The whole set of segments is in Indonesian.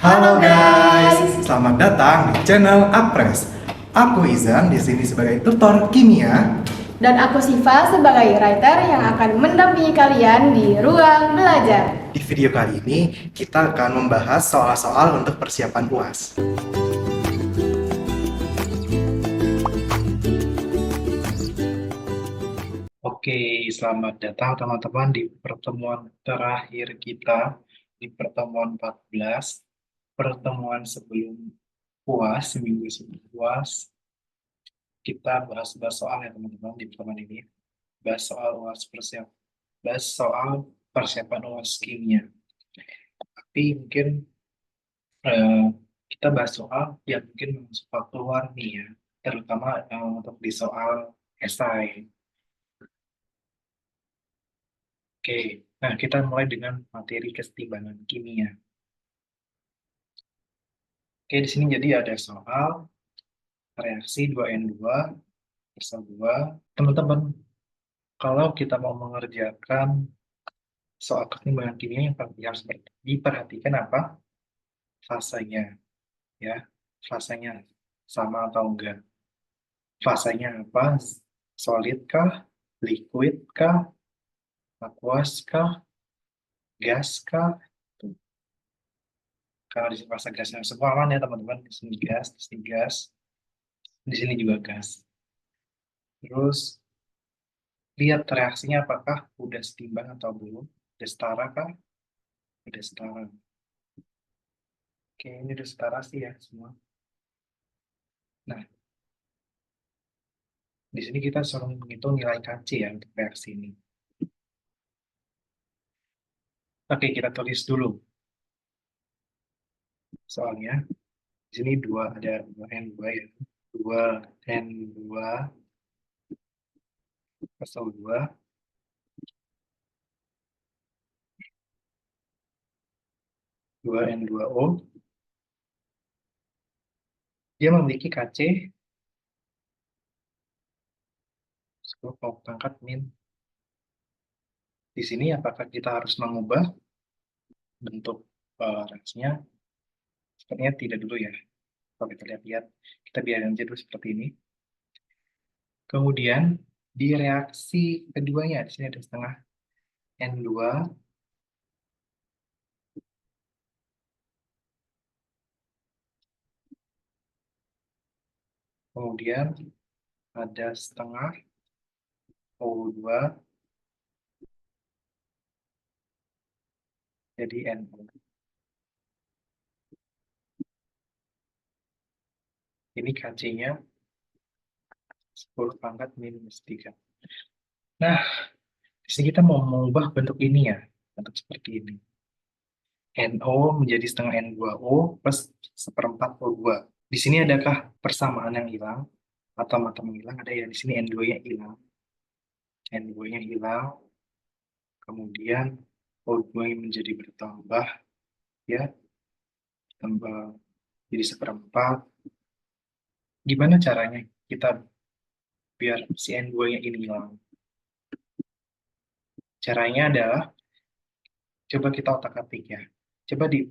Halo guys, selamat datang di channel Apres. Aku Izan di sini sebagai tutor kimia. Dan aku Siva sebagai writer yang akan mendampingi kalian di ruang belajar. Di video kali ini kita akan membahas soal-soal untuk persiapan UAS. Oke, selamat datang teman-teman di pertemuan terakhir kita di pertemuan 14, pertemuan sebelum UAS, seminggu sebelum UAS. Kita bahas soal ya teman-teman di pertemuan ini. Bahas soal persiapan UAS kimia. Tapi mungkin eh, kita bahas soal yang mungkin masuk keluar nih ya, terutama untuk di soal esai. Oke, nah kita mulai dengan materi kesetimbangan kimia. Oke, di sini jadi ada soal reaksi 2N2 bersama 2. Teman-teman, kalau kita mau mengerjakan soal kesetimbangan kimia yang harus diperhatikan apa? Fasenya, ya. Fasenya sama atau enggak? Fasenya apa? Solid kah? Liquid kah? Aqueous kah? Gas kah? Tuh. Kalau di sini fase gasnya semua aman ya teman-teman. Di sini gas, di sini gas, di sini juga gas. Terus lihat reaksinya apakah udah setimbang atau belum. Udah setara kah? Udah setara. Oke, ini udah setara sih ya semua. Nah, di sini kita suruh menghitung nilai Kc ya untuk reaksi ini. Oke, kita tulis dulu soalnya. Di sini ada 2N2 ya. 2N2 pasal 2. 2N2O. Dia memiliki Kc 10 pangkat min. Di sini apakah kita harus mengubah bentuk reaksinya? Sepertinya tidak dulu ya. Kalau kita lihat-lihat, kita biarin aja dulu seperti ini. Kemudian di reaksi keduanya, di sini ada setengah N2. Kemudian ada setengah O2 jadi NO. Ini Kc-nya 10 pangkat minus 3. Nah, di sini kita mau mengubah bentuk ini ya, bentuk seperti ini. NO menjadi setengah N2O plus seperempat O2. Di sini adakah persamaan yang hilang? Atau mata menghilang? Ada ya, di sini N2-nya hilang. N2-nya hilang. Kemudian O2-nya menjadi bertambah. Ya, tambah jadi seperempat. Gimana caranya kita biar si N2-nya ini hilang? Caranya adalah coba kita otak-atik ya. Coba di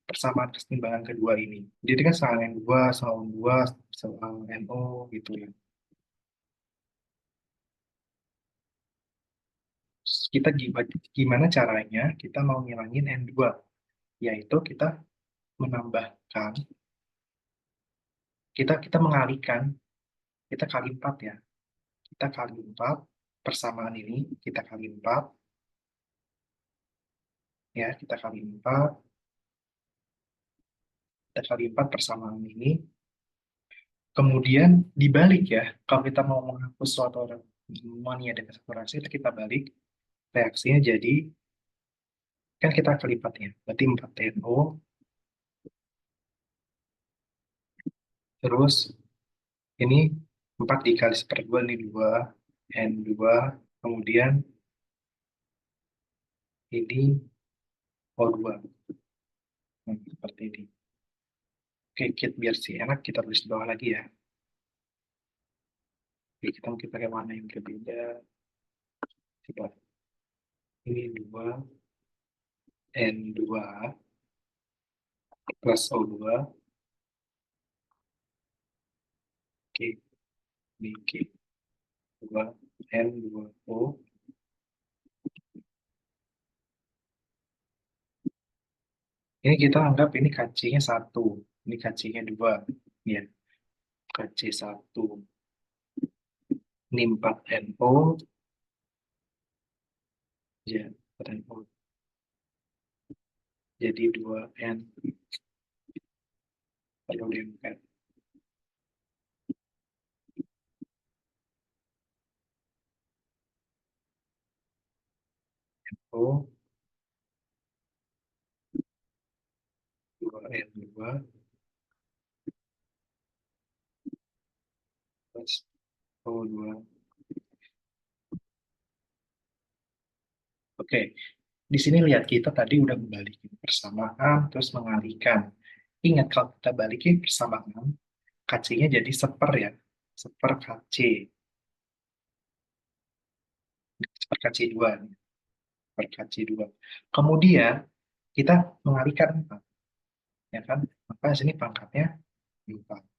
persamaan kesetimbangan kedua ini. Jadi kan soal N2, soal N2, soal NO gitu ya. Kita gimana caranya kita mau ngilangin N2? Yaitu kita menambahkan, kita mengalihkan, kita kali 4 ya. Kita kali 4, persamaan ini kita kali 4, ya, kita kali 4, persamaan ini. Kemudian dibalik ya, kalau kita mau menghapus suatu monia dengan satu reaksi, kita balik, reaksinya jadi, kan kita kelipat ya, berarti 4NO, terus ini 4 dikali seperdua, ini 2, N2, kemudian ini O2. Nah, seperti ini. Oke, biar sih enak, kita tulis di bawah lagi ya. Oke, kita mungkin pakai warna yang berbeda. Coba. Ini 2, N2, plus O2 K dK 2 N2O. Ini kita anggap ini KC-nya 1, ini KC-nya 2, ya. KC 1, ini 4NO, ya, 4NO. Jadi 2N, perlu diangkat. O, 2N2, plus O2. Oke, di sini lihat kita tadi udah membalikin persamaan, terus mengalihkan. Ingat kalau kita balikin persamaan, KC-nya jadi seper ya, seper KC, seper KC2, seper KC2. Kemudian kita mengalihkan 4, ya kan? Maka di sini pangkatnya 4.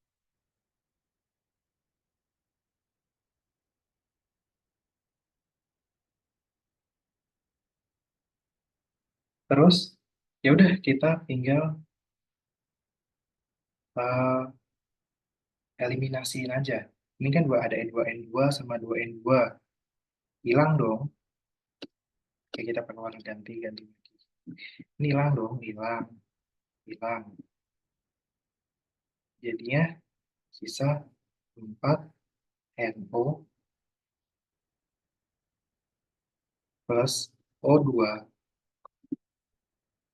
Terus ya udah kita tinggal uh, eliminasiin aja. Ini kan ada N2 sama 2N2. Hilang dong. Oke, kita pakai warna ganti lagi. Ini hilang dong, hilang, hilang. Jadinya sisa 4NO plus O2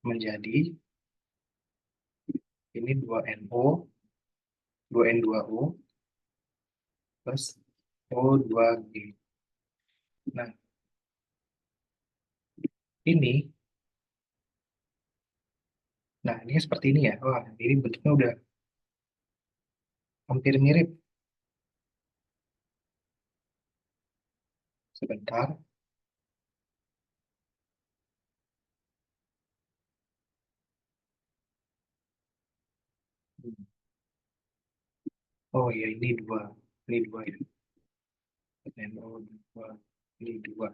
menjadi ini 2NO, 2N2O plus O2G. Nah, ini, ini seperti ini ya. Wah, ini bentuknya udah hampir mirip. Sebentar. Oh ya, ini 2. Ini 2 ya. NO2. Ini 2.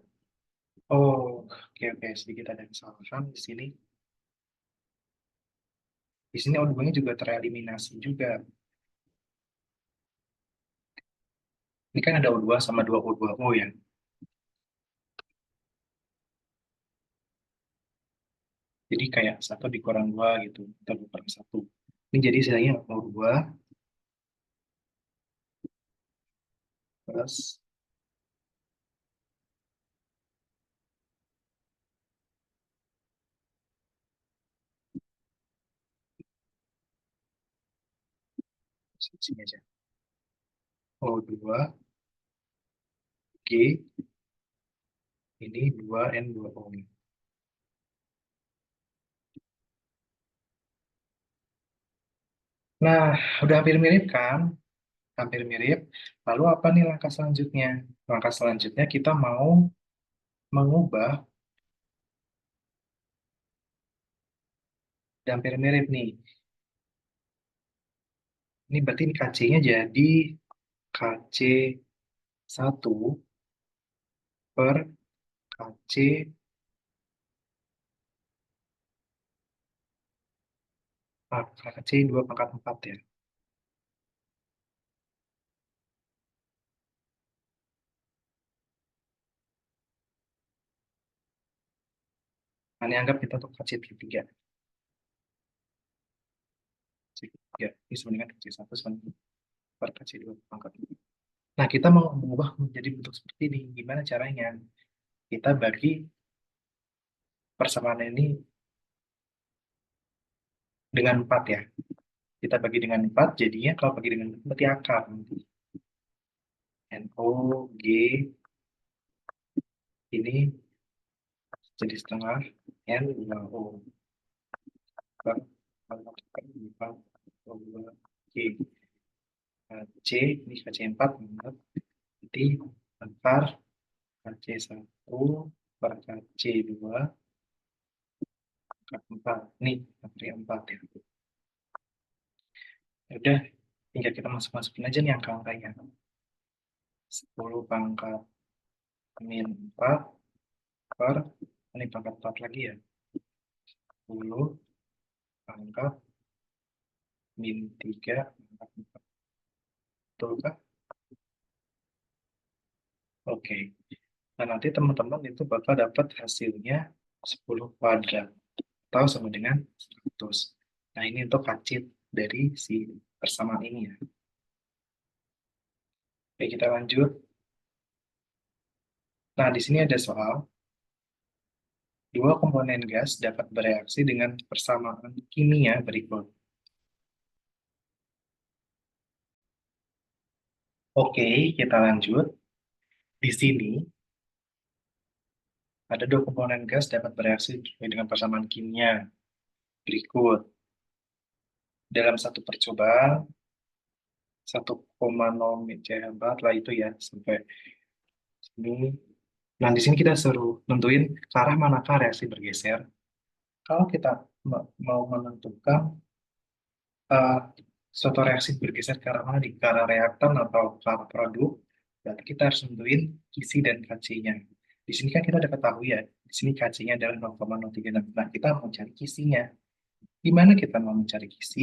Oh, oke, sedikit ada kesalahan di sini. Di sini O2-nya juga tereliminasi juga. Ini kan ada O2 sama 2O2O ya. Jadi kayak 1 dikurang 2 gitu. Kita kurang 1. Ini jadi istilahnya O2 plus sini aja. O2 G ini 2N2O. Nah, udah hampir mirip kan? Hampir mirip. Lalu apa nih langkah selanjutnya? Langkah selanjutnya kita mau mengubah, udah hampir mirip nih. Ini berarti KC-nya jadi KC 1 per KC KC 2 pangkat 4 ya. Nah, ini anggap kita untuk KC 3. KC 3. Ini sebenarnya KC 1 per KC 2 pangkat 4. Nah, kita mau mengubah menjadi bentuk seperti ini. Gimana caranya? Kita bagi persamaan ini dengan 4 ya. Kita bagi dengan 4, jadinya kalau bagi dengan 4 berarti akar nanti. NO, G, ini jadi setengah, N, 2O. G. C, ini KC 4, berarti akar KC 1 per KC 2, akar 4. Nih, akar 4 ya. Ya udah, tinggal kita masukin aja nih angka-angkanya. 10 pangkat min 4 per, ini pangkat 4 lagi ya. 10 pangkat min 3 pangkat 4. Betul kah? Oke. Nah, nanti teman-teman itu bakal dapat hasilnya 10 kuadrat. Atau sama dengan 100. Nah, ini untuk kacit dari si persamaan ini ya. Oke, kita lanjut. Nah, di sini ada soal. Dua komponen gas dapat bereaksi dengan persamaan kimia berikut. Oke, kita lanjut. Di sini ada dua komponen gas dapat bereaksi dengan persamaan kimia berikut. Dalam satu percobaan, 1,0 mCh4 lah itu ya, sampai sini. Nah, di sini kita suruh nentuin ke arah manakah reaksi bergeser. Kalau kita mau menentukan eh, suatu reaksi bergeser ke arah mana, di ke arah reaktan atau ke arah produk, berarti kita harus nentuin Kc dan Kc-nya. Di sini kan kita udah ketahui ya, di sini Kc-nya adalah 0,036. Nah, kita mau cari Kc-nya. Di mana kita mau mencari Kc?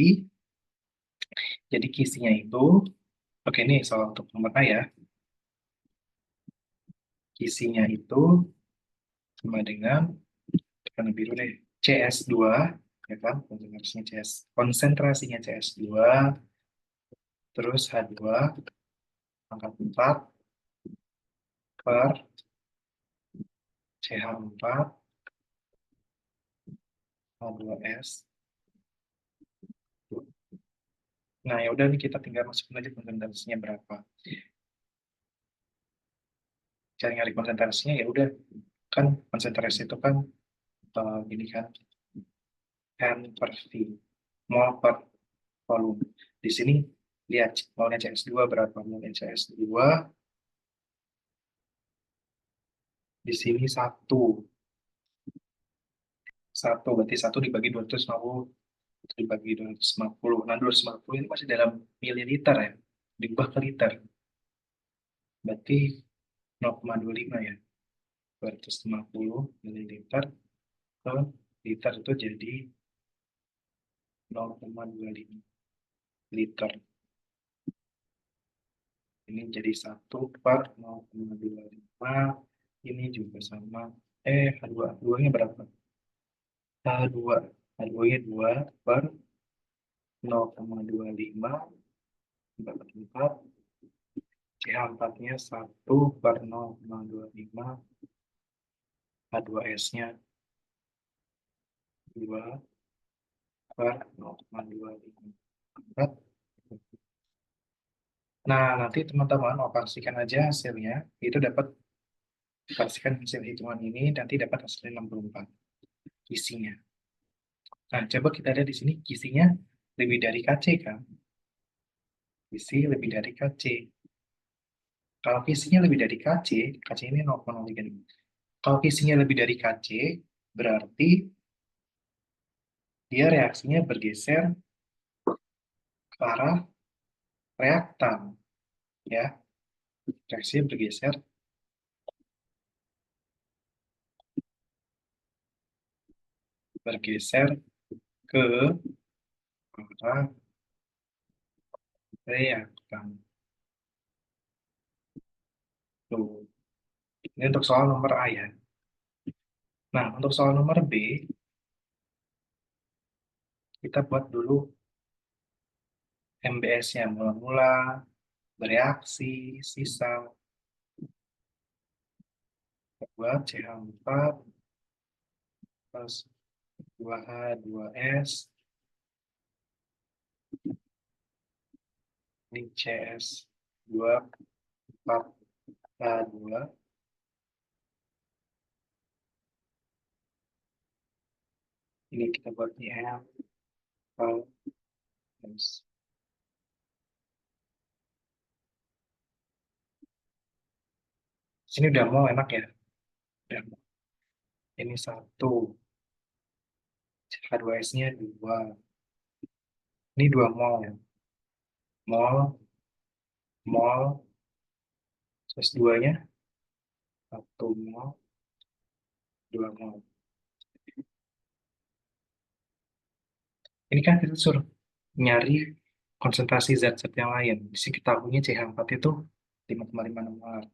Jadi Kc-nya itu, oke ini soal untuk nomor A ya, Kc-nya itu sama dengan, tekan biru deh, CS2, ya kan, konsentrasinya CS2, terus H2, pangkat 4, per CH4, H2S. Nah, ya udah nih kita tinggal masukin aja konsentrasinya berapa. Cara nyari konsentrasinya ya udah, kan konsentrasi itu kan gini kan, N per V, mol per volume. Di sini lihat molnya CS2 berapa, molnya CS2 di sini satu, berarti satu dibagi 250, dibagi 250. Nah, 250 ini masih dalam mililiter ya, diubah ke liter, berarti 0,25 ya, 250 mililiter ke liter itu jadi 0,25 liter. Ini jadi 1/0,25. Ini juga sama. H2. H2-nya berapa? H2. H2-nya 2 per 0,25 dapat 4. CH4-nya 1/0,25. H2S-nya 2 per 0,25. Nah, nanti teman-teman operasikan aja hasilnya. Itu dapat, operasikan hasil hitungan ini, nanti dapat hasilnya 64 isinya. Nah, coba kita lihat di sini kisinya lebih dari KC kan? Kisi lebih dari KC. Kalau kisinya lebih dari KC, KC ini 0,03. Kalau kisinya lebih dari KC, berarti dia reaksinya bergeser ke arah reaktan, ya. Reaksinya bergeser ke arah reaktan. Tuh. Ini untuk soal nomor A ya. Nah, untuk soal nomor B, kita buat dulu MBS-nya, mula-mula, bereaksi, sisa, buat CH4, plus 2H2S, ini CS2, 4H2, ini kita buat IM, plus. Sini udah mau enak ya. Udah mau. Ini 1, H2S-nya 2. Ini 2 mol ya. mol, mol, terus duanya, 1 mol, 2 mol. Ini kan kita suruh nyari konsentrasi zat-zat yang lain. Di sini kita tahunya CH4 itu 5,56 molar.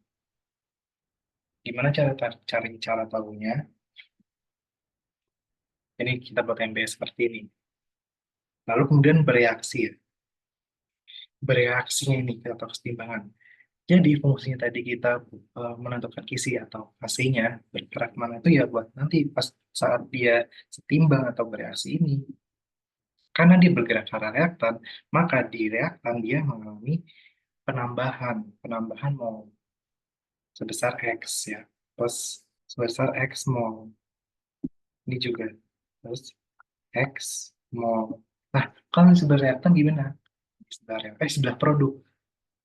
Gimana cara tahunya? Ini kita buat MBS seperti ini. Lalu kemudian bereaksi ya. Bereaksinya ini kita tahu kesetimbangan. Jadi fungsinya tadi kita menentukan kisi atau AC-nya bergerak mana itu ya buat nanti pas saat dia setimbang atau bereaksi ini. Karena dia bergerak ke arah reaktan, maka di reaktan dia mengalami penambahan, penambahan mol sebesar X ya. Terus sebesar X mol. Ini juga. Terus X mol. Nah, kalau sebelah reaktan gimana? Sebelah produk.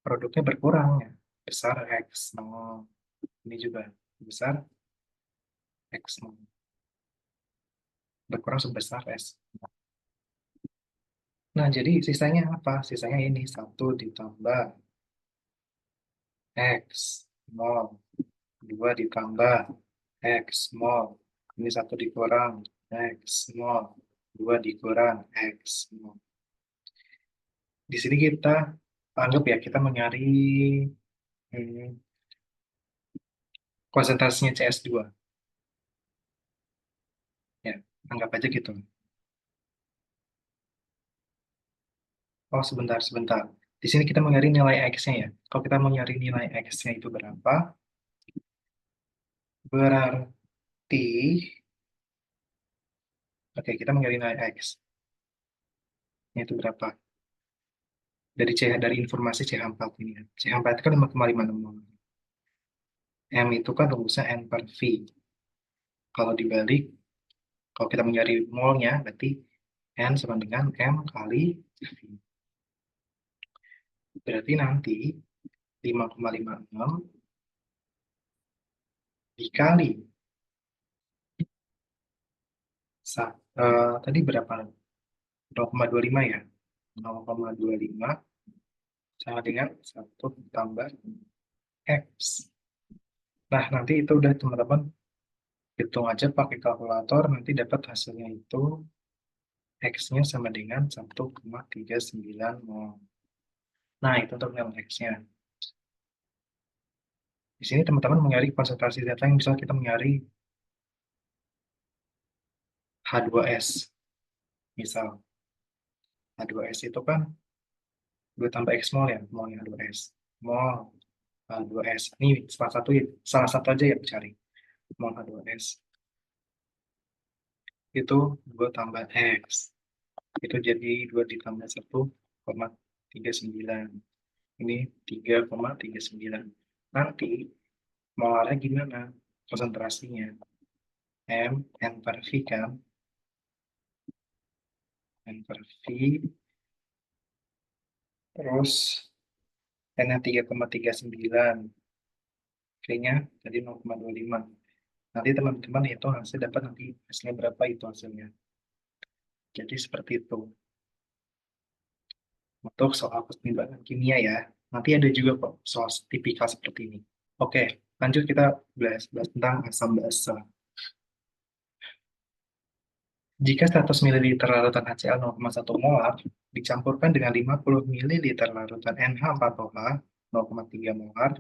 Produknya berkurang ya. Besar X mol. Ini juga besar X mol. Berkurang sebesar S. Nah, jadi sisanya apa? Sisanya ini 1 ditambah X mol. 2 ditambah X mol. Ini 1 dikurang X mol. 2 dikurang X mol. Di sini kita anggap ya kita mencari hmm, konsentrasinya CS2. Ya, anggap aja gitu. Oh, sebentar, sebentar. Di sini kita mencari nilai X-nya ya. Kalau kita mau nyari nilai X-nya itu berapa, berarti, oke, kita mencari nilai X. Nya itu berapa? Dari informasi CH4 ini ya. CH4 itu kan 5,56. M itu kan rumusnya N per V. Kalau dibalik, kalau kita mencari molnya, berarti N sama dengan M kali V. Berarti nanti 5,56 dikali tadi berapa? 0,25 ya. 0,25 sama dengan 1 tambah X. Nah, nanti itu udah teman-teman hitung aja pakai kalkulator, nanti dapat hasilnya itu X-nya sama dengan 1,39 mol. Nah, itu untuk nilai X-nya. Di sini teman-teman mencari konsentrasi data yang bisa kita mencari H2S. Misal, H2S itu kan 2 tambah X mol ya, molnya H2S. Mol H2S. Ini salah satu aja yang cari. Mol H2S. Itu 2 tambah X. Itu jadi 2 ditambah 1,39. Ini 3,39. Nanti molarnya gimana? Konsentrasinya. N per V kan. N per V. Terus N-nya 3,39. V-nya tadi 0,25. Nanti teman-teman itu hasil dapat nanti hasilnya berapa itu hasilnya. Jadi seperti itu. Untuk soal keseimbangan kimia ya. Nanti ada juga kok soal tipikal seperti ini. Oke, lanjut kita bahas tentang asam basa. Jika 100 ml larutan HCl 0,1 molar dicampurkan dengan 50 ml larutan NH4OH 0,3 molar,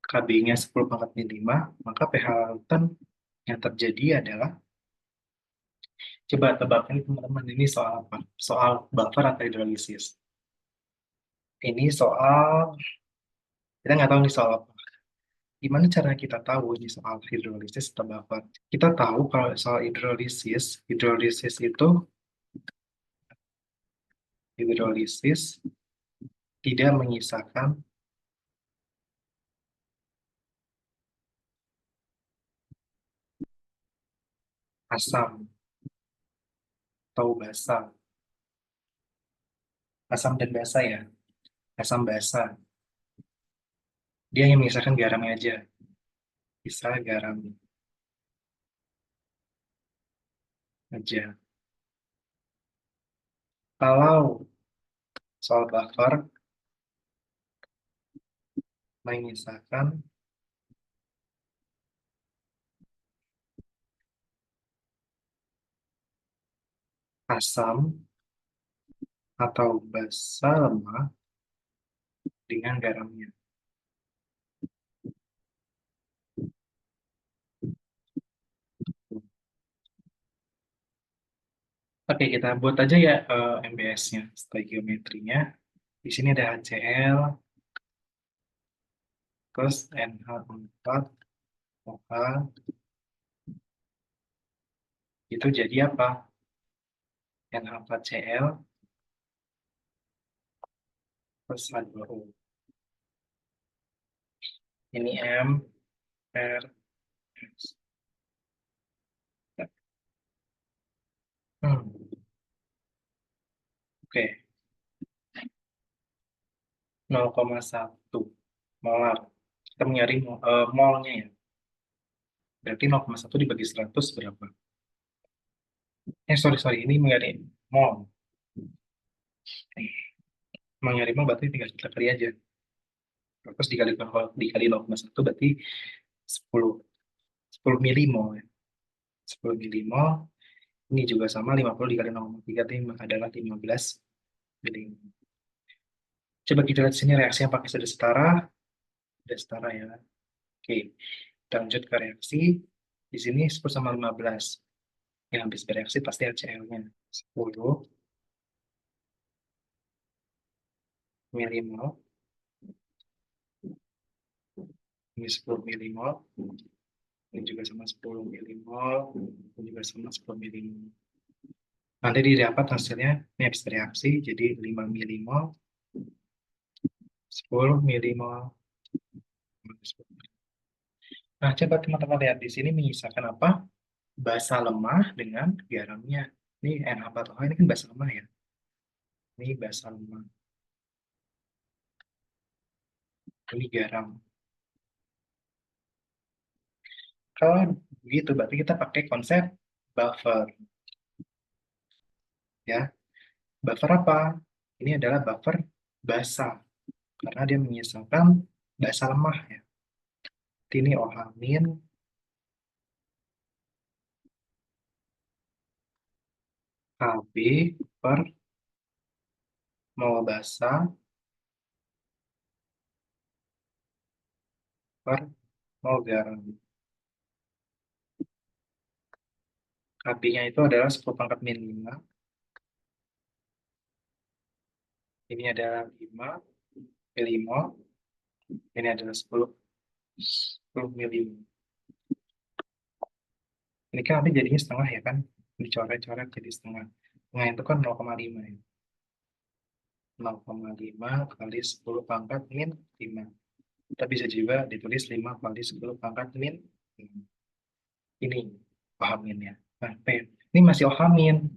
Kb-nya 10 × 5, maka pH larutan yang terjadi adalah, coba tebak ini teman-teman, ini soal apa? Soal buffer atau hidrolisis. Ini soal, kita nggak tahu ini soal apa. Gimana cara kita tahu ini soal hidrolisis atau buffer? Kita tahu kalau soal hidrolisis itu tidak menyisakan asam atau basa. Asam dan basa ya. Asam basa. Dia hanya menyisakan garamnya aja. Sisa garam aja. Kalau soal buffer menyisakan asam atau basa lemah dengan garamnya. Oke, kita buat aja ya MBS-nya, stoikiometrinya. Di sini ada HCl plus NH4OH. Itu jadi apa? NH4Cl plus H2O. Ini M, R, S. Oke, 0,1 molar. Kita nyari molnya ya. Berarti 0,1 dibagi 100 berapa? Sorry, ini menjadi mol. Menjadi mol berarti tinggal kita kali aja. Terus dikali 0,1 berarti 10. 10 milimol ya. 10 milimol. Ini juga sama 50 dikali 0,3 itu adalah 15 milimol. Coba kita lihat sini reaksi yang pakai sudah setara. Sudah setara ya. Oke. Kita lanjut ke reaksi. Di sini 10 sama 15. Yang habis bereaksi pasti HCl-nya. 10 milimol. Ini 10 milimol. Ini juga sama 10 milimol. Ini juga sama 10 milimol. Nanti didapat hasilnya, ini habis bereaksi, jadi 5 milimol, 10 milimol. Nah, coba teman-teman lihat di sini menyisakan apa? Basa lemah dengan garamnya. Ini NH4OH ini kan basa lemah ya. Ini basa lemah. Ini garam. Kalau begitu, berarti kita pakai konsep buffer. Ya, buffer apa? Ini adalah buffer basa. Karena dia menyisakan basa lemah ya. Ini OH min Kb per mol basa per mol garam. Kb-nya itu adalah 10 pangkat min 5. Ini adalah 5 milimol. Ini adalah 10 milimol. Ini kan nanti jadinya setengah ya kan? Dicoret-coret jadi setengah. Setengah itu kan 0,5 ya. 0,5 kali 10 pangkat min 5. Kita bisa juga ditulis 5 kali 10 pangkat min 5. Ini OH min-nya. Nah, ini masih OH min.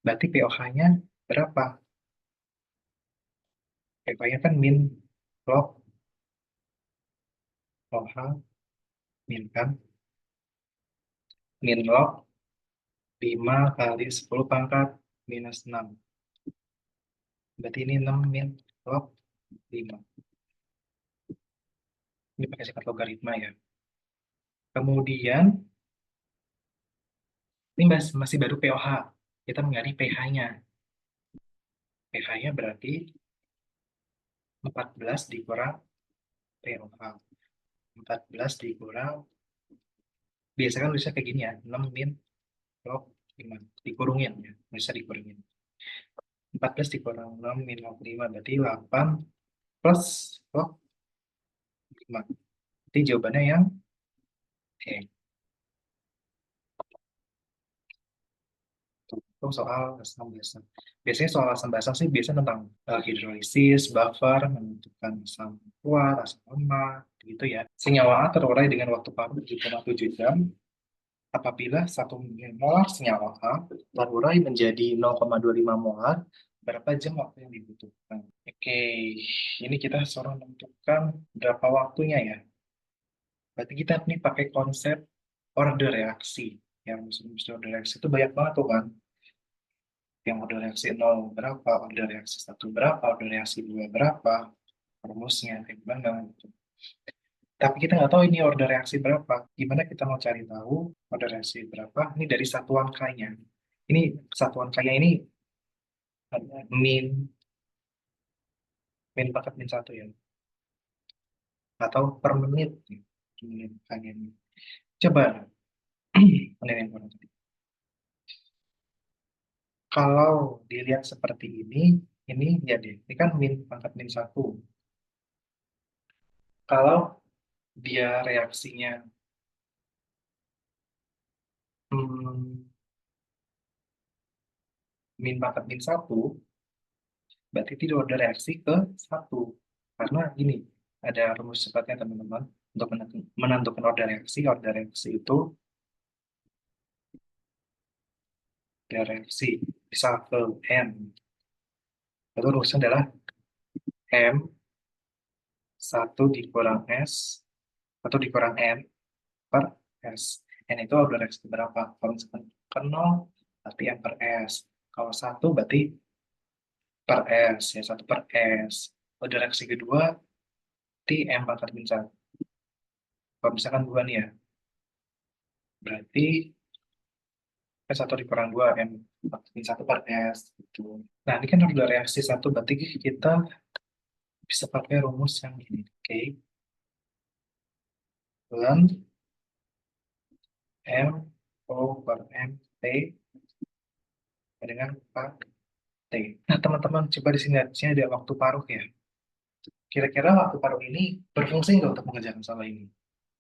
Berarti pOH-nya berapa? pOH-nya kan min log OH min kan? Min log 5 kali 10 pangkat minus 6. Berarti ini 6 min log 5. Ini pakai sifat logaritma ya. Kemudian, ini masih baru pOH. Kita mencari pH-nya. pH-nya berarti 14 dikurang pOH. 14 dikurang, biasanya kan bisa kayak gini ya, 6 min log 5. Dikurungin ya, bisa dikurungin. 14 dikurang 6 min log 5, berarti 8 plus log 5. Jadi jawabannya yang E. Itu soal asam basa. Biasanya soal asam basa sih biasanya tentang hidrolisis, buffer, menentukan asam kuat, asam lemah, gitu ya. Senyawa A terurai dengan waktu paruh 7,7 jam apabila 1 molar senyawa A terurai menjadi 0,25 molar, berapa jam waktu yang dibutuhkan? Oke, ini kita suruh menentukan berapa waktunya ya. Berarti kita nih pakai konsep order reaksi. Yang order reaksi itu banyak banget tuh kan. Yang order reaksi 0 berapa, order reaksi 1 berapa, order reaksi 2 berapa, rumusnya kayak gimana gitu. Tapi kita nggak tahu ini order reaksi berapa. Gimana kita mau cari tahu order reaksi berapa? Ini dari satuan K-nya. Ini satuan K-nya ini ada min pangkat min 1 ya. Atau per menit. Menit K-nya ini. Coba, menit yang kurang tadi. Kalau dilihat seperti ini ya deh. Ini kan min pangkat min 1. Kalau dia reaksinya hmm, min pangkat min 1, berarti tidak ada reaksi ke 1. Karena gini, ada rumus cepatnya teman-teman. Untuk menentukan order reaksi itu ada reaksi bisa ke N. Itu rumusnya adalah M 1 dikurang S, 1 dikurang N per S. N itu order reaksi berapa? Kalau misalkan ke 0, berarti M per S. Kalau 1 berarti per S, ya 1 per S. Order reaksi kedua, berarti M pangkat min 1. Kalau misalkan 2 nih ya, berarti S1 dikurang 2, M min 1 per S. Gitu. Nah, ini kan udah reaksi 1, berarti kita bisa pakai rumus yang ini. Oke. Dan M O per M T dengan Pak T. Nah, teman-teman, coba di sini, di sini ada waktu paruh ya. Kira-kira waktu paruh ini berfungsi nggak untuk mengerjakan masalah ini?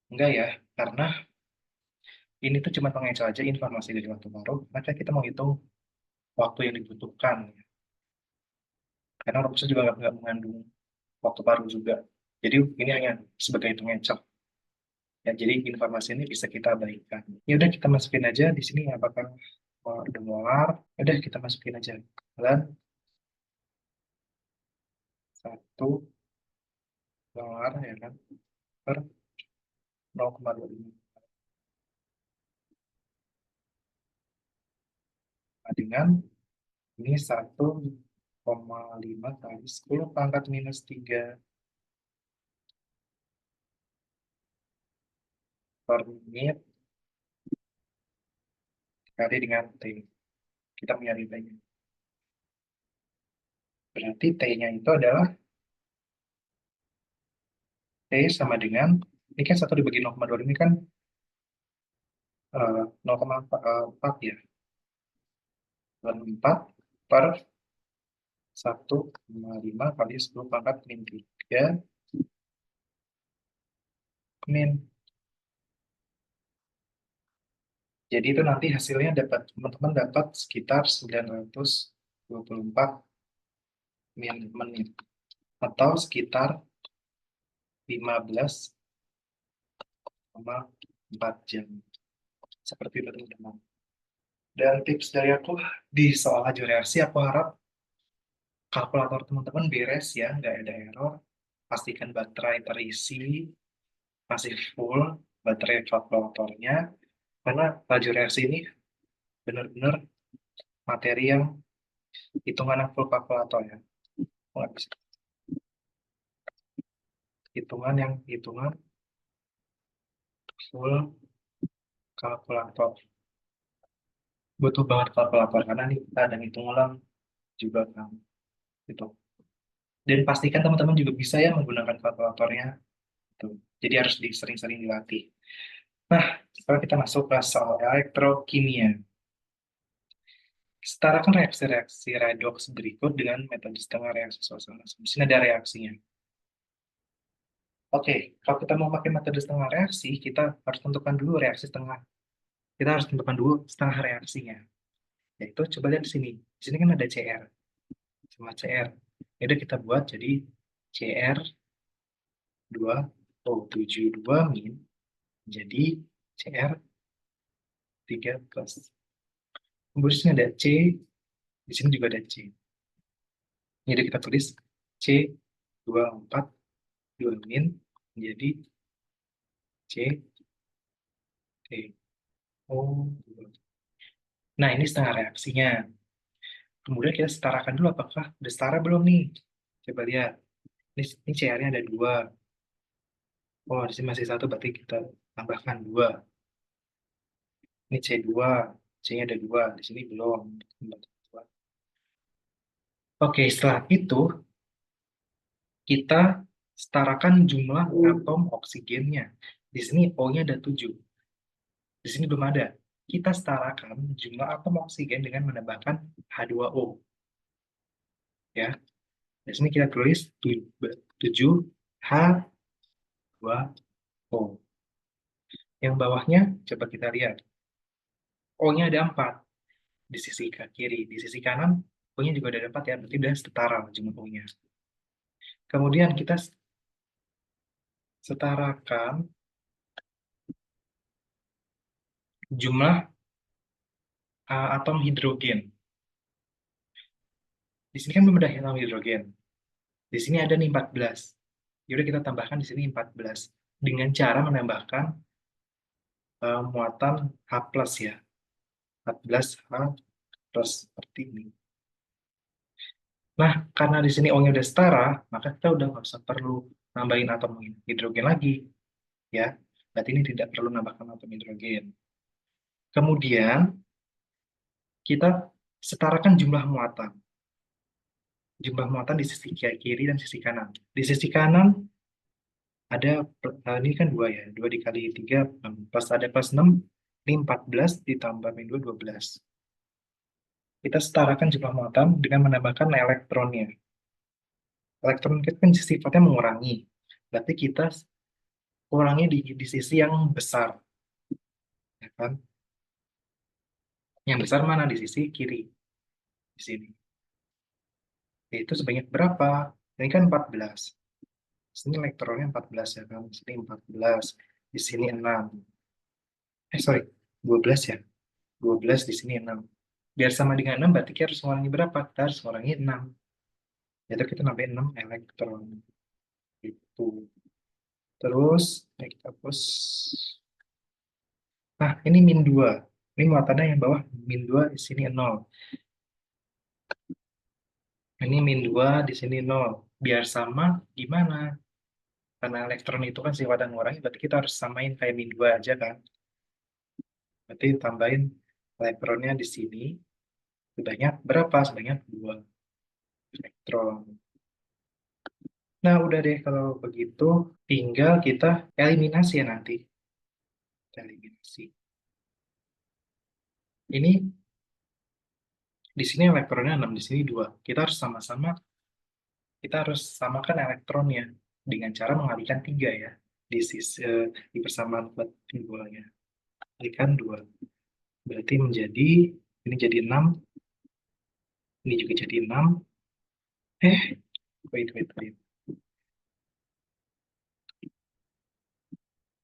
Enggak ya, karena ini tuh cuma mengecoh aja informasi dari waktu paruh, maka kita mau hitung waktu yang dibutuhkan. Karena rumusnya juga nggak mengandung waktu paruh juga. Jadi ini hanya sebagai hitung ngecek. Ya, jadi informasi ini bisa kita abaikan. Ya udah kita masukin aja di sini apakah ada molar. Ya udah kita masukin aja. Dan 1 molar ya kan per 0,25. Nah, dengan ini 1,5 kali 10 pangkat minus 3 per menit kali dengan T. Kita punya T-nya. Berarti T-nya itu adalah T sama dengan, ini kan 1 dibagi 0,2 ini kan 0,4 ya. 4 per 1,5 kali 10 pangkat min 3 min. Jadi itu nanti hasilnya dapat, teman-teman dapat sekitar 924 menit. Atau sekitar 15,4 jam. Seperti itu teman-teman. Dan tips dari aku di soal laju reaksi, aku harap kalkulator teman-teman beres ya, nggak ada error. Pastikan baterai terisi, masih full baterai kalkulatornya. Karena laju reaksi ini benar-benar materi yang hitungan yang full kalkulator ya. Nggak bisa. Hitungan full kalkulator. Butuh banget kalkulator karena nih kita ada hitung ulang juga kan. Gitu. Dan pastikan teman-teman juga bisa ya menggunakan kalkulatornya. Gitu. Jadi harus sering-sering dilatih. Nah, sekarang kita masuk ke soal elektrokimia. Setarakan reaksi-reaksi redoks berikut dengan metode setengah reaksi suasana. Di sini ada reaksinya. Oke, kalau kita mau pakai metode setengah reaksi, kita harus tentukan dulu reaksi setengah. Kita harus tentukan dulu setengah reaksinya. Yaitu, coba lihat di sini. Di sini kan ada CR. Sama CR. Jadi kita buat jadi CR 2O72 min jadi CR 3 plus. Kemudian di sini ada C, di sini juga ada C. Jadi kita tulis C24 2 min menjadi C T O. Nah, ini setengah reaksinya. Kemudian kita setarakan dulu apakah udah setara belum nih. Coba lihat. Ini CR-nya ada 2. Oh, di sini masih 1, berarti kita tambahkan 2. Ini C2, C-nya ada 2, di sini belum. Oke, setelah itu kita setarakan jumlah atom oksigennya. Di sini O-nya ada 7. Di sini belum ada. Kita setarakan jumlah atom oksigen dengan menambahkan H2O. Ya, di sini kita tulis 7H2O. Yang bawahnya coba kita lihat. O-nya ada 4 di sisi kiri. Di sisi kanan O-nya juga ada 4 ya, berarti udah setara jumlah O-nya. Kemudian kita setarakan jumlah atom hidrogen. Di sini kan belum ada atom hidrogen. Di sini ada nih 14. Yaudah kita tambahkan di sini 14 dengan cara menambahkan muatan H plus ya. 14 H plus seperti ini. Nah, karena di sini O-nya udah setara, maka kita udah nggak usah perlu nambahin atom hidrogen lagi. Ya, berarti ini tidak perlu nambahkan atom hidrogen. Kemudian, kita setarakan jumlah muatan. Jumlah muatan di sisi kiri dan sisi kanan. Di sisi kanan ada, ini kan 2 ya, 2 dikali 3, plus ada plus 6, ini 14 ditambah min 2, 12. Kita setarakan jumlah muatan dengan menambahkan elektronnya. Elektron itu kan sifatnya mengurangi, berarti kita kurangi di sisi yang besar. Ya kan? Yang besar mana? Di sisi kiri. Di sini. Itu sebanyak berapa? Ini kan 14. Di sini elektronnya 14 ya kan. Di sini 14. Di sini 6. Sorry. 12 ya. 12 di sini 6. Biar sama dengan 6 berarti kita harus mengurangi berapa? Kita harus mengurangi 6. Yaitu kita nambahin 6 elektron. Itu. Terus kita hapus. Nah, ini min 2. Ini muatannya yang bawah min 2 di sini 0. Ini min 2 di sini 0. Biar sama gimana? Karena elektron itu kan sifatnya mengurangi, berarti kita harus samain kayak min 2 aja kan. Berarti tambahin elektronnya di sini. Sebanyak berapa? Sebanyak 2 elektron. Nah, udah deh kalau begitu, tinggal kita eliminasi ya nanti. Kita eliminasi. Ini di sini elektronnya 6, di sini 2. Kita harus samakan elektronnya dengan cara mengalihkan 3 ya. Di persamaan keduanya. Alihkan 2. Berarti menjadi, ini jadi 6, ini juga jadi 6. Wait.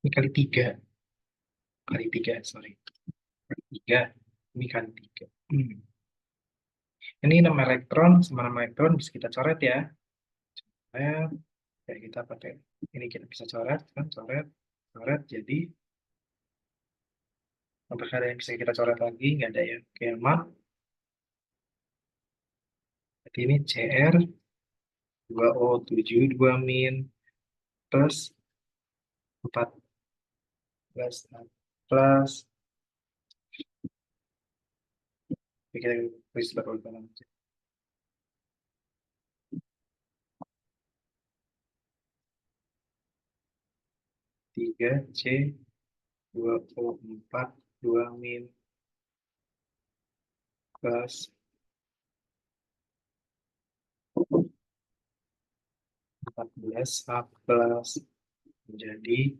Ini kali 3. Kali 3, sorry. Kali 3. Ini kali 3. Ini 6 elektron, sama 6 elektron bisa kita coret ya. Ya kita pakai, ini kita bisa coret, kan? Coret, jadi apakah ada yang bisa kita coret lagi? Nggak ada ya. Oke, aman. Berarti ini CR 2O7 2 min plus 14 plus, kita tulis berulang aja. 3C 2O4 2 min plus 14A plus menjadi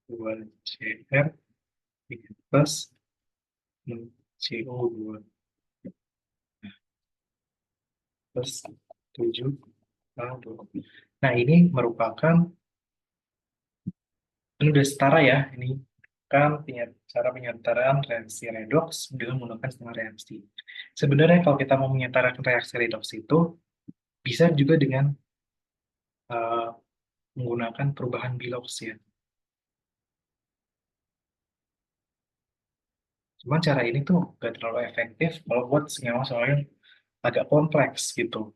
2CR plus CO2 plus 7A2. Nah, ini merupakan, ini udah setara ya, ini kan cara penyetaraan reaksi redoks dengan menggunakan setengah reaksi. Sebenarnya kalau kita mau menyetarakan reaksi redoks itu bisa juga dengan menggunakan perubahan Bilox ya. Cuman cara ini tuh gak terlalu efektif kalau buat senyawa yang agak kompleks gitu.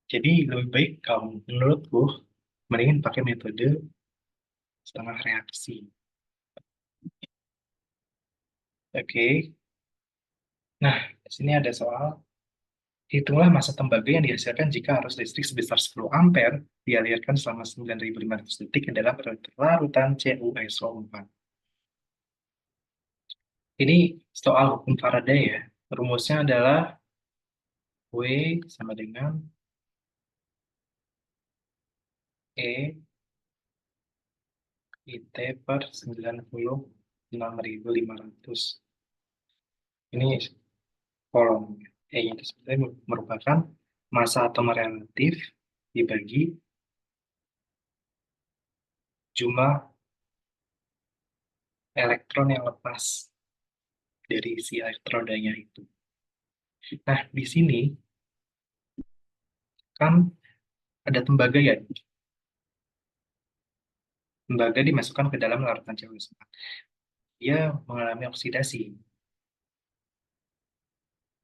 Jadi lebih baik kalau menurutku mendingin pakai metode setengah reaksi. Oke. Nah, di sini ada soal hitunglah massa tembaga yang dihasilkan jika arus listrik sebesar 10 ampere dialirkan selama 9.500 detik ke dalam larutan CuSO4. Ini soal hukum Faraday ya. Rumusnya adalah W sama dengan E IT per 96.500. Ini kolom. E itu sebenarnya merupakan massa atom relatif dibagi jumlah elektron yang lepas dari si elektrodanya itu. Nah, di sini kan ada tembaga ya. Tembaga dimasukkan ke dalam larutan CuSO4. Dia mengalami oksidasi.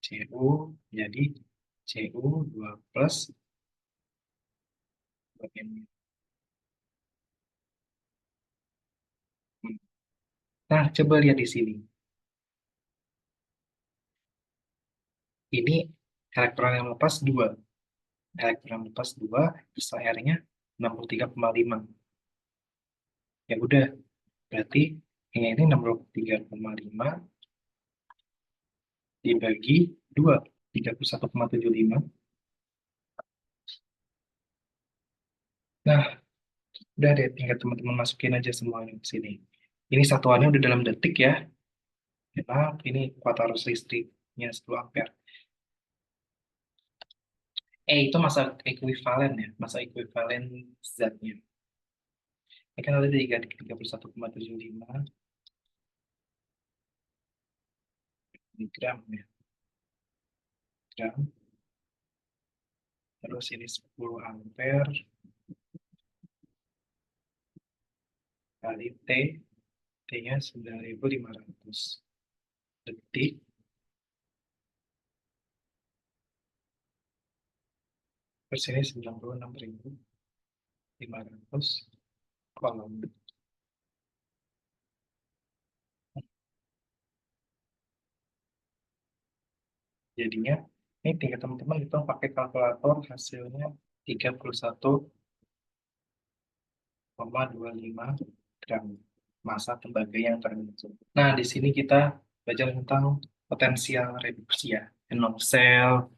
Cu jadi Cu2 plus 2N. Nah, coba lihat di sini. Ini elektron yang lepas 2. Elektron yang lepas 2, R-nya 63,5. Ya udah, berarti ini 63,5 dibagi 2, 31,75. Nah, udah deh, tinggal teman-teman masukin aja semuanya ke sini. Ini satuannya udah dalam detik ya. Karena ini kuat arus listriknya 10 ampere. Itu masa ekuivalen ya, masa ekuivalen zatnya. Ini kan ada 31,75 gram ya, gram. Terus ini 10 ampere kali T, T-nya 9.500 detik. Terus ini 96.500 kolom. Jadinya, ini tinggal teman-teman itu pakai kalkulator, hasilnya 31,25 gram massa tembaga yang terbentuk. Nah, di sini kita belajar tentang potensial reduksi ya, Enol cell,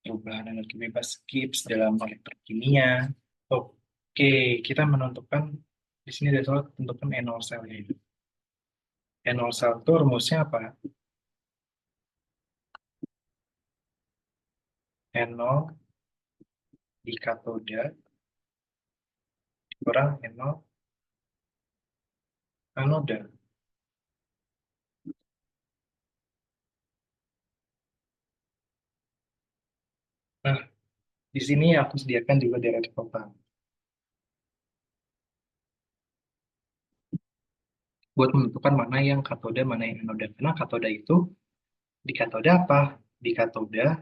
perubahan energi bebas Gibbs dalam elektrokimia. Oke, kita menentukan di sini ada soal tentukan Enol cell ya. Enol cell itu rumusnya apa? Enol di katoda kurang Enol anoda. Nah, di sini aku sediakan juga deret kota buat menentukan mana yang katoda, mana yang anoda. Karena katoda itu, di katoda apa? Di katoda,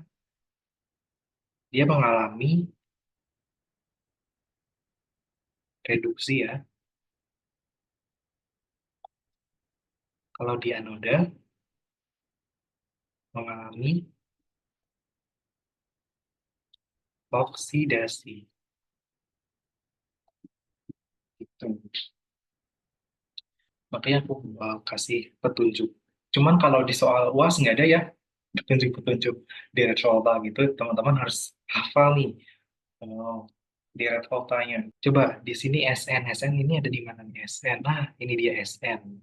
dia mengalami reduksi ya. Kalau di anoda, mengalami oksidasi. Gitu. Makanya aku kasih petunjuk. Cuman kalau di soal UAS nggak ada ya petunjuk-petunjuk deret volta gitu. Teman-teman harus hafal nih deret voltanya. Coba di sini SN. SN ini ada di mana nih SN? Nah, ini dia SN.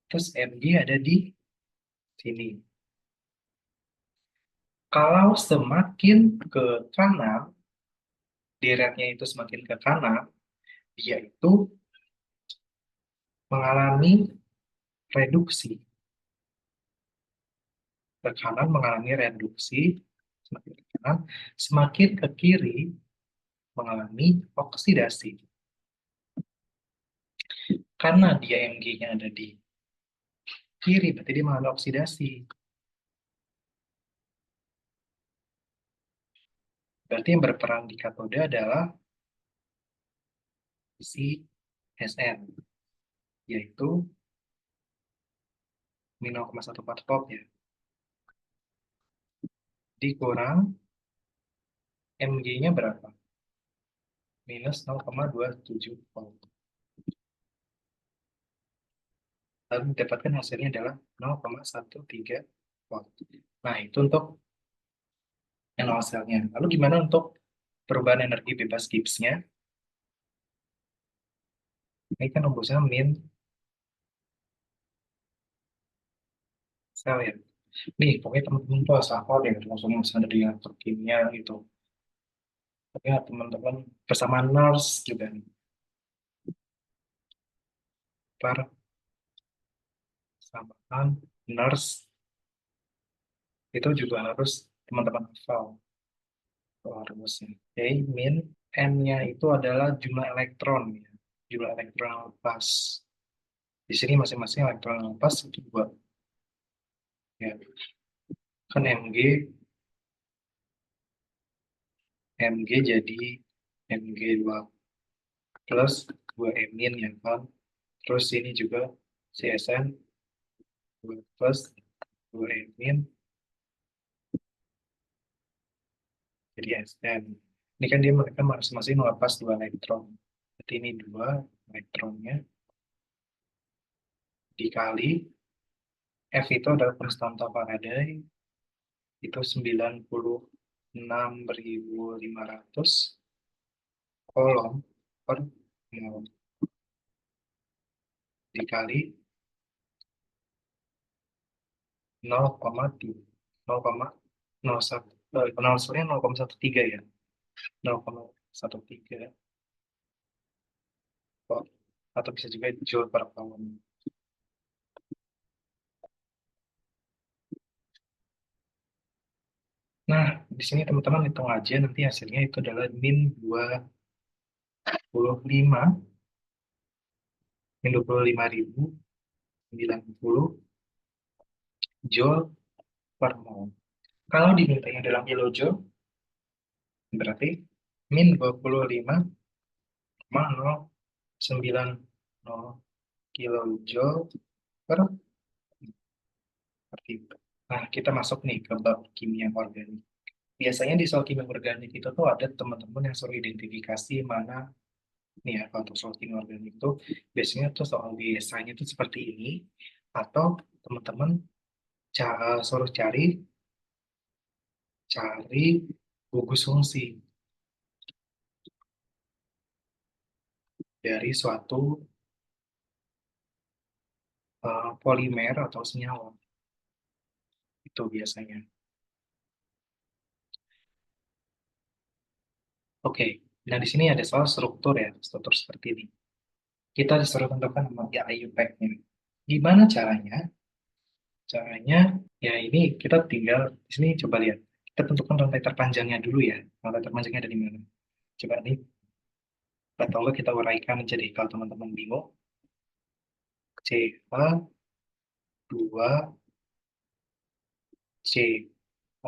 Terus MG ada di sini. Kalau semakin ke kanan, deretnya itu semakin ke kanan, dia itu mengalami reduksi. Ke kanan mengalami reduksi, semakin ke kanan, semakin ke kiri mengalami oksidasi. Karena dia Mg-nya ada di kiri, berarti dia mengalami oksidasi. Berarti yang berperan di katoda adalah si Sn, yaitu min 0,14 volt ya. Dikurang Mg-nya berapa? Minus 0,27 volt. Lalu didapatkan hasilnya adalah 0,13 volt. Nah, itu untuk nol selnya. Lalu gimana untuk perubahan energi bebas Gibbs-nya? Ini kan rumusnya min sel ya. Nih, pokoknya teman-teman tuh asal hafal ya, langsung misalnya dari yang kimia gitu. Tapi ya, teman-teman bersama nurse juga nih. Persamaan nurse itu juga harus teman-teman hafal rumusnya. Oke, min N-nya itu adalah jumlah elektron ya. Jumlah elektron yang lepas. Di sini masing-masing elektron yang lepas itu buat ya. Kan Mg jadi Mg2 plus 2 min ya kan. Terus ini juga CSN 2 plus 2 min jadi SN. Ini kan dia mereka masing-masing melepas 2 elektron. Jadi ini 2 elektronnya dikali F itu adalah konstanta Faraday itu 96.500 kolom per mol dikali 0,1 0,13 ya 0,13 volt atau bisa juga joule per kolom. Nah, di sini teman-teman hitung aja nanti hasilnya itu adalah min 25 min 25.090 joule per mol. Kalau dimintanya dalam kilojoule berarti min 25,090 kilojoule per itu. Nah, kita masuk nih ke bab kimia organik. Biasanya di soal kimia organik itu tuh ada teman-teman yang suruh identifikasi mana nih ya, kalau untuk soal kimia organik itu biasanya tuh soal biasanya itu seperti ini, atau teman-teman suruh cari gugus fungsi dari suatu polimer atau senyawa. Itu biasanya. Oke, nah di sini ada soal struktur ya, struktur seperti ini. Kita disuruh tentukan nama ya IUPAC-nya. Gimana caranya? Caranya, ya ini kita tinggal, di sini coba lihat. Kita tentukan rantai terpanjangnya dulu ya. Rantai terpanjangnya ada di mana? Coba nih, atau enggak kita uraikan menjadi kalau teman-teman bingung. CH2, CH,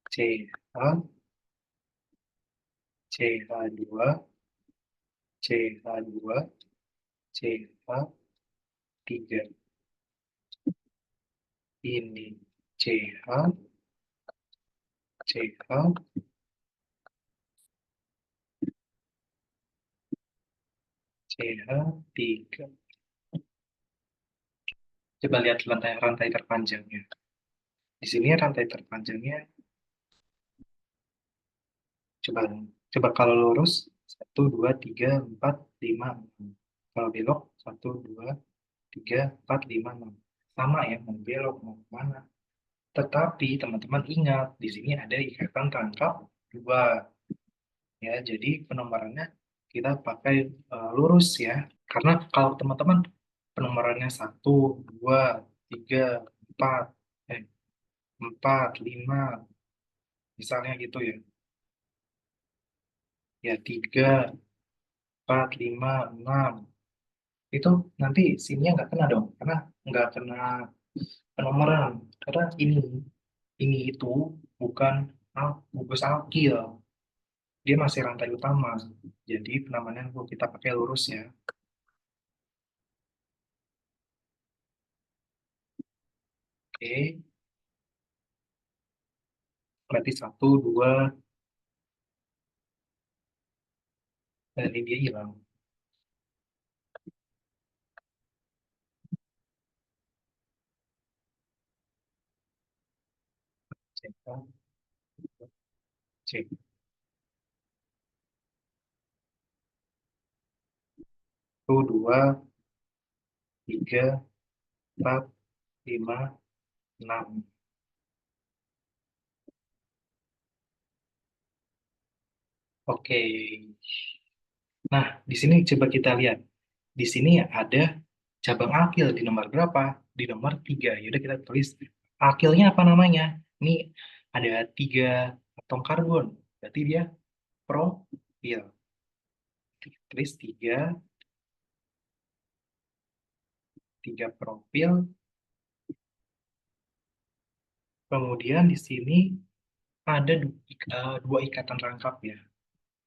CH, CH2, CH2, CH3. Ini CH, CH, CH3. Coba lihat rantai terpanjangnya. Di sini rantai terpanjangnya, coba coba kalau lurus 1, 2, 3, 4, 5, 6. Kalau belok 1, 2, 3, 4, 5, 6. Sama ya, mau belok mau kemana. Tetapi teman-teman ingat di sini ada ikatan rangkap dua ya. Jadi penomorannya kita pakai lurus ya. Karena kalau teman-teman penomorannya 1, 2, 3, 4, 4, 5, misalnya gitu ya. Ya 3, 4, 5, 6. itu nanti SIM-nya nggak kena dong, karena nggak kena penomoran. Karena ini itu bukan gugus alkil, dia masih rantai utama. Jadi penamaannya perlu kita pakai lurus ya. Oke, berarti satu, dua, dan ini dia hilang. Cek, cek. Satu, dua, tiga, empat, lima, enam. Oke. Nah, di sini coba kita lihat. Di sini ada cabang akil di nomor berapa? Di nomor 3. Yaudah kita tulis akilnya apa namanya? Ini ada 3 atom karbon. Berarti dia propil. Tulis 3 propil. Kemudian di sini ada 2 ikatan rangkap ya.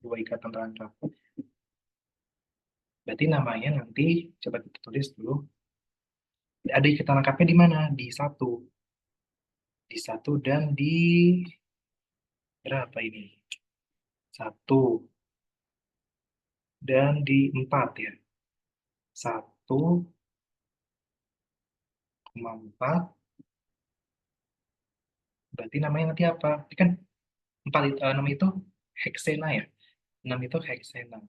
2 ikatan rangkap. Berarti namanya nanti coba kita tulis dulu. Ada ikatan rangkapnya di mana? Di satu. Di satu dan di berapa ini? Satu dan di 4 ya. 1,4. Berarti namanya nanti apa? Ini kan 4 itu, 6 itu heksena ya. 6 itu heksena.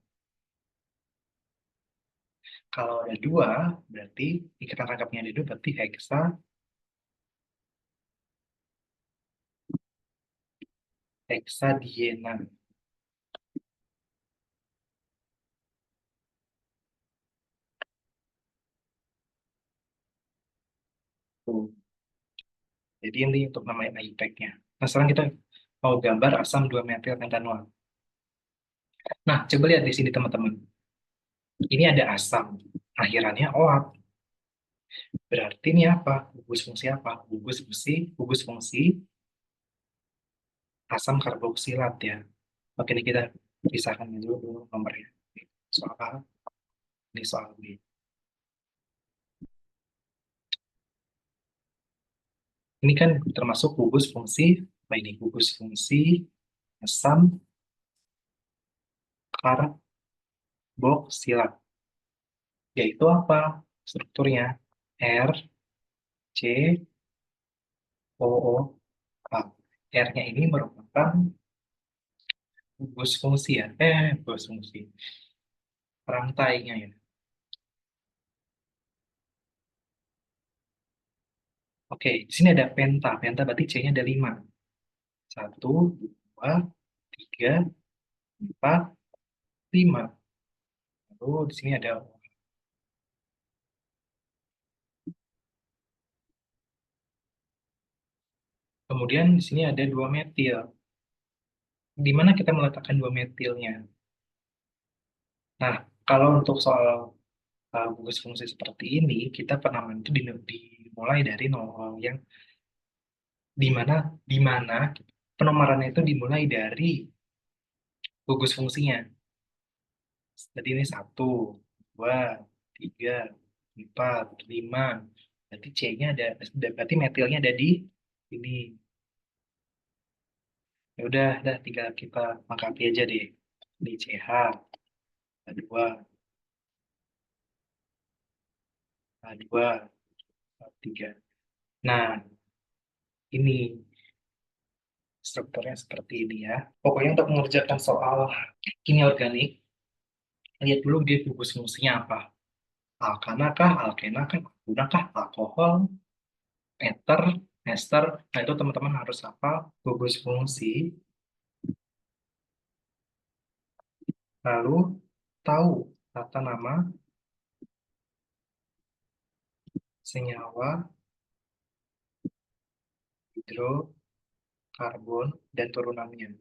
Kalau ada 2, berarti ikatan rangkapnya ada 2, berarti heksadiena. Tuh. Jadi ini untuk namanya IPEC-nya. Nah, sekarang kita mau gambar asam 2-metil pentanol. Nah, coba lihat di sini teman-teman. Ini ada asam. Akhirannya OAP. Berarti ini apa? Gugus fungsi apa? Gugus fungsi asam karboksilat ya. Oke, ini kita pisahkan dulu nomornya. Soal A, ini soal B. Ini kan termasuk gugus fungsi, apa ini? Gugus fungsi asam karboksilat. Yaitu apa? Strukturnya R, C, O, O, A. R-nya ini merupakan gugus fungsi ya. Gugus fungsi. Rantainya ya. Oke, di sini ada penta. Penta berarti C-nya ada 5. 1, 2, 3, 4, 5. Lalu di sini ada, kemudian di sini ada 2 metil. Di mana kita meletakkan 2 metilnya? Nah, kalau untuk soal gugus fungsi seperti ini, kita penamaan itu dimulai dari nol yang di mana penomorannya itu dimulai dari gugus fungsinya. Jadi ini 1, 2, 3, 4, 5. Berarti C-nya berarti metilnya ada di ini. Ya udah tinggal kita lengkapi aja deh. Di CH, A2, A2, A3. Nah, ini strukturnya seperti ini ya. Pokoknya untuk mengerjakan soal kimia organik, lihat dulu dia gugus fungsinya apa. Alkana kah, alkena kah, alkuna kah, alkohol, ester, ester. Nah, itu teman-teman harus hafal gugus fungsi. Lalu tahu tata nama senyawa hidrokarbon dan turunannya.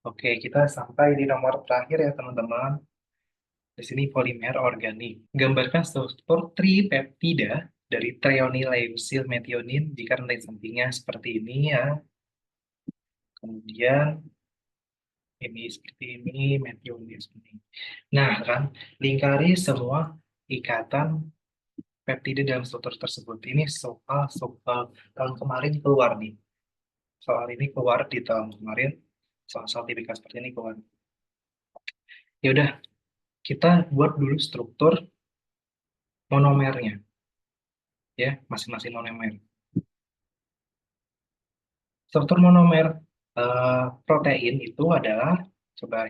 Oke, kita sampai di nomor terakhir ya teman-teman. Di sini polimer organik. Gambarkan struktur tripeptida dari treonyleusil metionin jika rantai sampingnya seperti ini ya. Kemudian ini seperti ini, metionin seperti ini. Nah, kan, lingkari semua ikatan peptida dalam struktur tersebut. Ini soal tahun kemarin keluar nih. Soal ini keluar di tahun kemarin. Soal-soal tipikal seperti ini keluar. Ya udah, kita buat dulu struktur monomernya ya, masing-masing monomer. Struktur monomer protein itu adalah, coba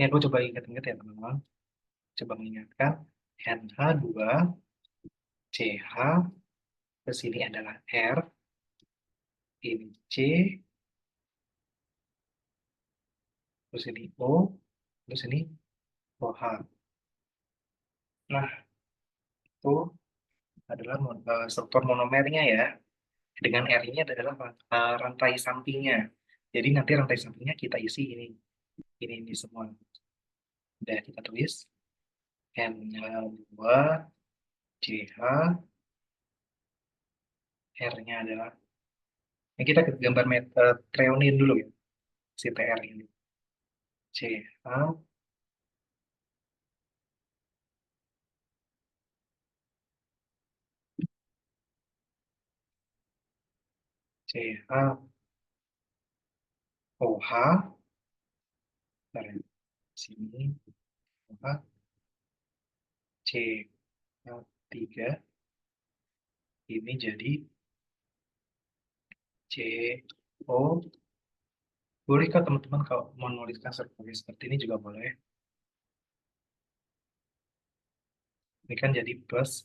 ini aku coba ingat-ingat ya teman-teman. Coba mengingatkan NH2 CH, terus ini adalah R, ini C, terus ini O, terus ini OH. Nah, itu adalah struktur monomernya ya. Dengan R-nya adalah rantai sampingnya. Jadi nanti rantai sampingnya kita isi ini semua. Udah kita tulis N2 CH, R-nya adalah, ini kita gambar treonin dulu ya, si TR ini. CH, CH, OH, bentar ya, sini, OH, CH3, ini jadi CO. Boleh kah teman-teman kalau mau menuliskan seperti ini juga boleh. Ini kan jadi plus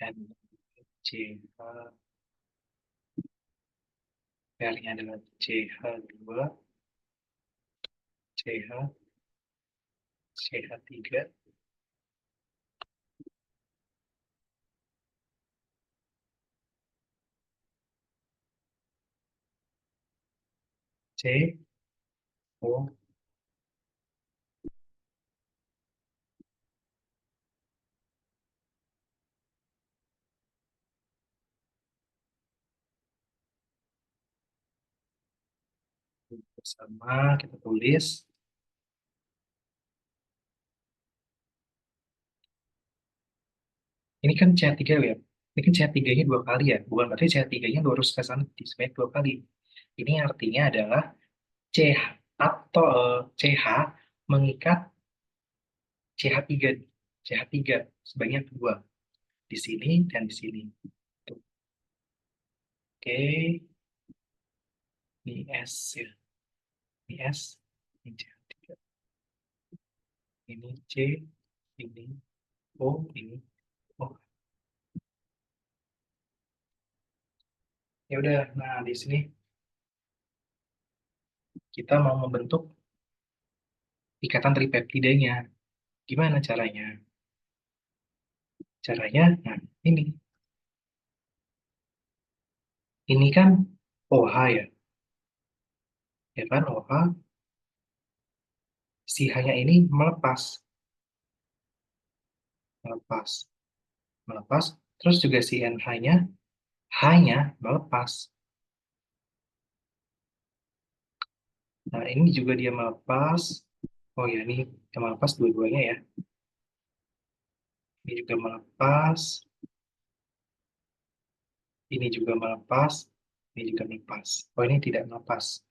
NCH, R-nya adalah CH2, CH, CH3, C, O. Sama kita tulis. Ini kan CH3 ya. Ini kan CH3-nya dua kali ya. Bukan berarti CH3-nya lurus ke sana di sebanyak dua kali. Ini artinya adalah CH atau CH mengikat CH3. CH3 sebanyak dua. Di sini dan di sini. Tuh. Oke. Ini S ya. Ini S. Ini CH3. Ini C. Ini O. Ini O. Ya udah. Nah, di sini kita mau membentuk ikatan tripeptidanya. Gimana caranya? Caranya, nah ini. Ini kan OH ya. Ya kan OH, si H-nya ini melepas. Melepas. Melepas. Terus juga si NH-nya, H-nya melepas. Nah, ini juga dia melepas. Oh ya, ini yang melepas dua-duanya ya. Ini juga melepas. Ini juga melepas. Ini juga melepas. Oh, ini tidak melepas.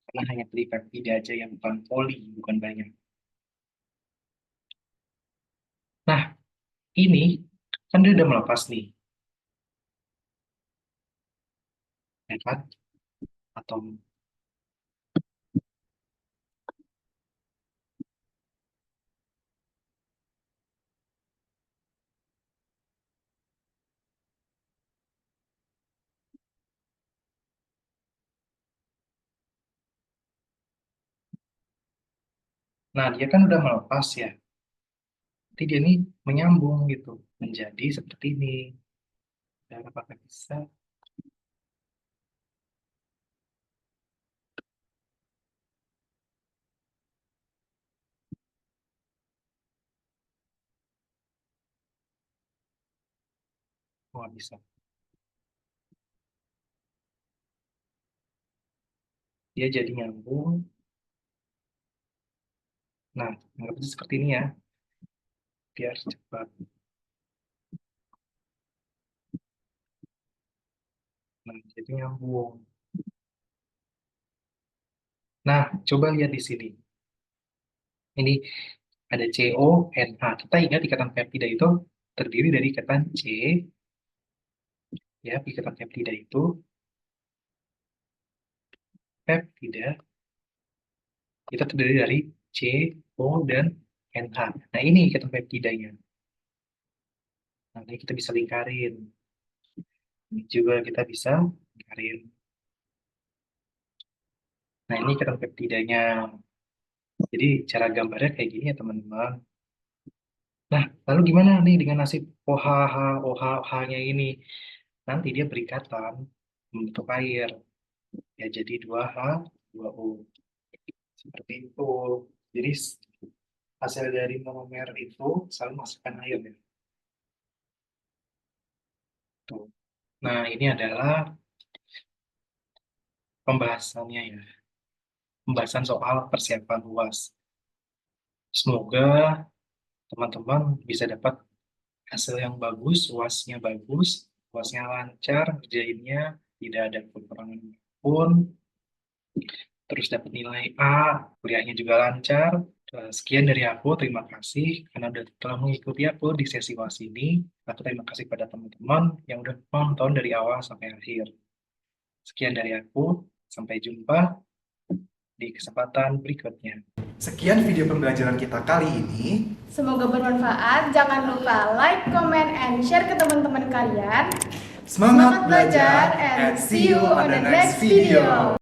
Karena hanya tripeptida aja yang bukan poli, bukan banyak. Nah, ini kan dia udah melepas nih, ya kan? Atau nah, dia kan udah melepas ya. Nanti dia ini menyambung gitu menjadi seperti ini. Dan apakah bisa? Oh, nggak bisa. Dia jadi nyambung. Nah, anggapnya seperti ini ya, biar cepat. Nah, jadi nyambung. Nah, coba lihat di sini. Ini ada CONH. Kita ingat ikatan peptida itu terdiri dari ikatan C, ya, ikatan peptida itu peptida itu terdiri dari C, O, dan NH. Nah, ini ikatan peptidanya. Nah, ini kita bisa lingkarin. Ini juga kita bisa lingkarin. Nah, ini ikatan peptidanya. Jadi, cara gambarnya kayak gini ya, teman-teman. Nah, lalu gimana nih dengan nasib OHH, OHH-nya ini? Nanti dia berikatan membentuk air. Ya, jadi 2H, 2O. Seperti itu. Jadi, hasil dari monomer itu selalu masukkan air ya. Tuh. Nah, ini adalah pembahasannya ya. Pembahasan soal persiapan UAS. Semoga teman-teman bisa dapat hasil yang bagus, UASnya bagus, UASnya lancar, ngerjainnya tidak ada kekurangan pun, terus dapat nilai A, kuliahnya juga lancar. Sekian dari aku, terima kasih karena udah telah mengikuti aku di sesi UAS ini. Aku terima kasih pada teman-teman yang udah nonton dari awal sampai akhir. Sekian dari aku, sampai jumpa di kesempatan berikutnya. Sekian video pembelajaran kita kali ini. Semoga bermanfaat. Jangan lupa like, comment, and share ke teman-teman kalian. Semangat belajar and see you on the next video.